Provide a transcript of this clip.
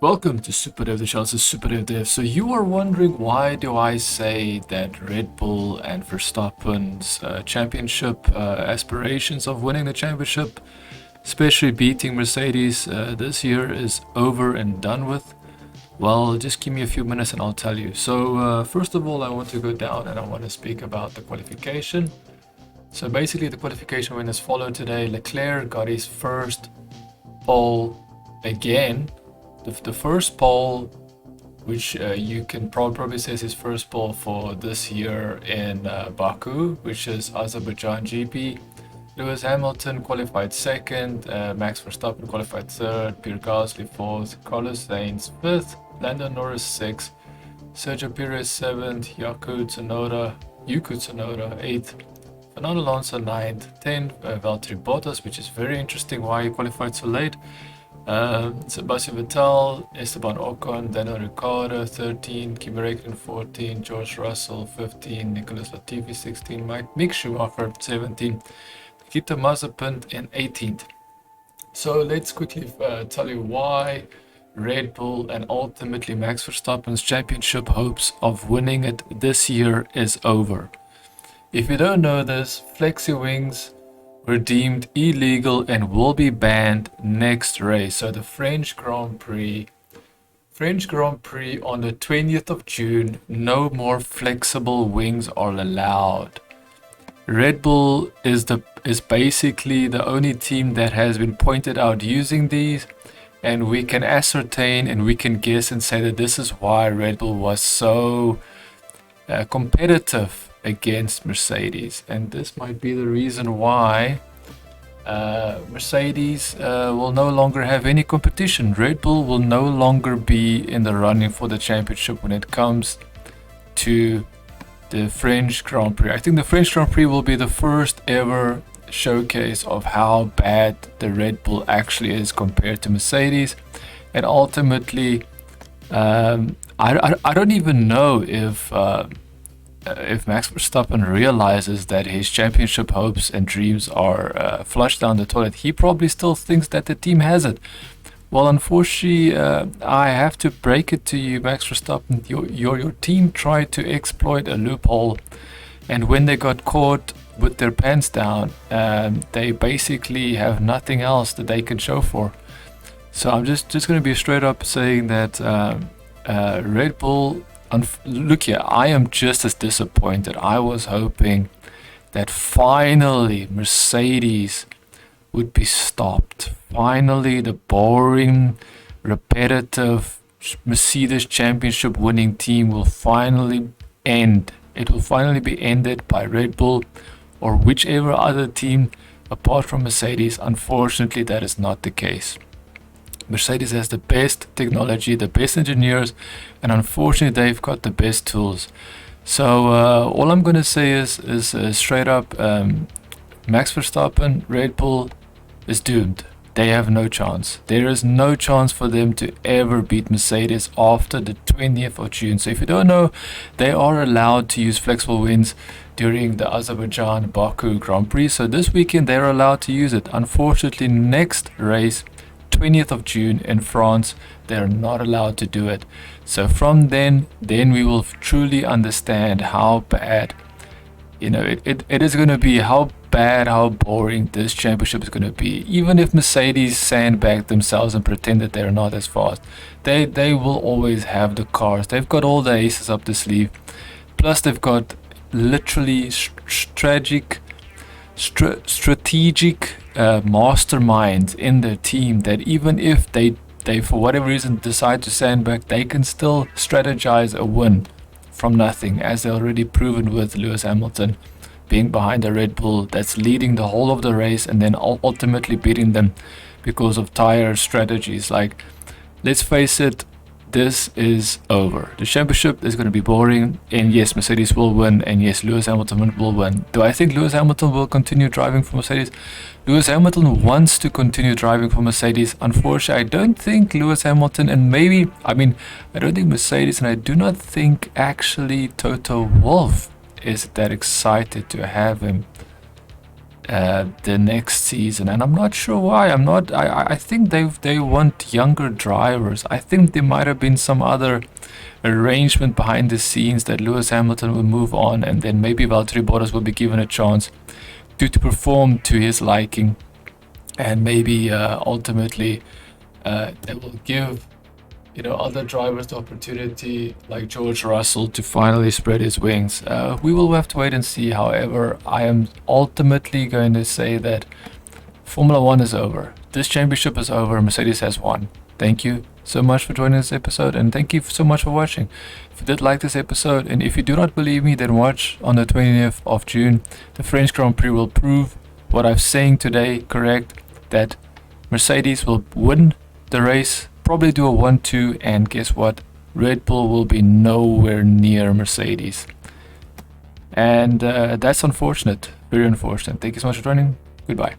Welcome to Superdude, the channel is Superdude. So you are wondering, why do I say that Red Bull and Verstappen's championship aspirations of winning the championship, especially beating Mercedes this year, is over and done with? Well, just give me a few minutes and I'll tell you. So first of all, I want to go down and I want to speak about the qualification. So basically the qualification went as followed today. Leclerc got his first pole again. The first pole, which you can probably say is his first pole for this year in Baku, which is Azerbaijan GP. Lewis Hamilton qualified second, Max Verstappen qualified third, Pierre Gasly fourth, Carlos Sainz fifth, Lando Norris sixth, Sergio Perez seventh, Yuki Tsunoda eighth, Fernando Alonso ninth, 10th, Valtteri Bottas, which is very interesting why he qualified so late. Sebastian Vettel, Esteban Ocon, Daniel Ricciardo 13, Kimi Räikkönen 14, George Russell 15, Nicholas Latifi 16, Mick Schumacher 17, Nikita Mazepin in 18th. So let's quickly tell you why Red Bull and ultimately Max Verstappen's championship hopes of winning it this year is over. If you don't know this, flexi wings were deemed illegal and will be banned next race. So the French Grand Prix on the 20th of June, no more flexible wings are allowed. Red Bull is basically the only team that has been pointed out using these, and we can ascertain and we can guess and say that this is why Red Bull was so competitive against Mercedes, and this might be the reason why Mercedes will no longer have any competition. Red Bull will no longer be in the running for the championship when it comes to the French Grand Prix. I think the French Grand Prix will be the first ever showcase of how bad the Red Bull actually is compared to Mercedes, and ultimately I don't even know if Max Verstappen realizes that his championship hopes and dreams are flushed down the toilet. He probably still thinks that the team has it. Well, unfortunately, I have to break it to you, Max Verstappen. Your team tried to exploit a loophole, and when they got caught with their pants down, they basically have nothing else that they can show for. So I'm just going to be straight up saying that Red Bull. Look here, I am just as disappointed. I was hoping that finally Mercedes would be stopped. Finally, the boring, repetitive Mercedes championship winning team will finally end. It will finally be ended by Red Bull or whichever other team apart from Mercedes. Unfortunately, that is not the case. Mercedes has the best technology, the best engineers, and unfortunately they've got the best tools. So all I'm going to say is straight up, Max Verstappen, Red Bull is doomed. They have no chance. There is no chance for them to ever beat Mercedes after the 20th of June. So if you don't know, they are allowed to use flexible wings during the Azerbaijan Baku Grand Prix. So this weekend they're allowed to use it. Unfortunately, next race, 20th of June in France, they're not allowed to do it. So from then we will truly understand how bad, it is going to be, how boring this championship is going to be. Even if Mercedes sandbag themselves and pretend that they're not as fast, they will always have the cars. They've got all the aces up the sleeve, plus they've got literally strategic masterminds in their team that even if they for whatever reason decide to sandbag, they can still strategize a win from nothing, as they already proven with Lewis Hamilton being behind a Red Bull that's leading the whole of the race and then ultimately beating them because of tire strategies. Like, let's face it, this is over. The championship is going to be boring, and yes, Mercedes will win, and yes, Lewis Hamilton will win. Do I think Lewis Hamilton will continue driving for Mercedes? Lewis Hamilton wants to continue driving for Mercedes. Unfortunately, I don't think Lewis Hamilton, and I don't think Mercedes, and I do not think actually Toto Wolff is that excited to have him the next season, and I'm not sure why. I think they want younger drivers. I think there might have been some other arrangement behind the scenes that Lewis Hamilton will move on, and then maybe Valtteri Bottas will be given a chance to perform to his liking, and maybe ultimately they will give other drivers the opportunity, like George Russell, to finally spread his wings. We will have to wait and see. However, I am ultimately going to say that Formula One is over. This championship is over. Mercedes has won. Thank you so much for joining this episode, and thank you so much for watching. If you did like this episode, and if you do not believe me, then watch on the 20th of June. The French Grand Prix will prove what I'm saying today correct, that Mercedes will win the race, probably do a 1-2, and guess what? Red Bull will be nowhere near Mercedes. And that's unfortunate, very unfortunate. Thank you so much for joining. Goodbye.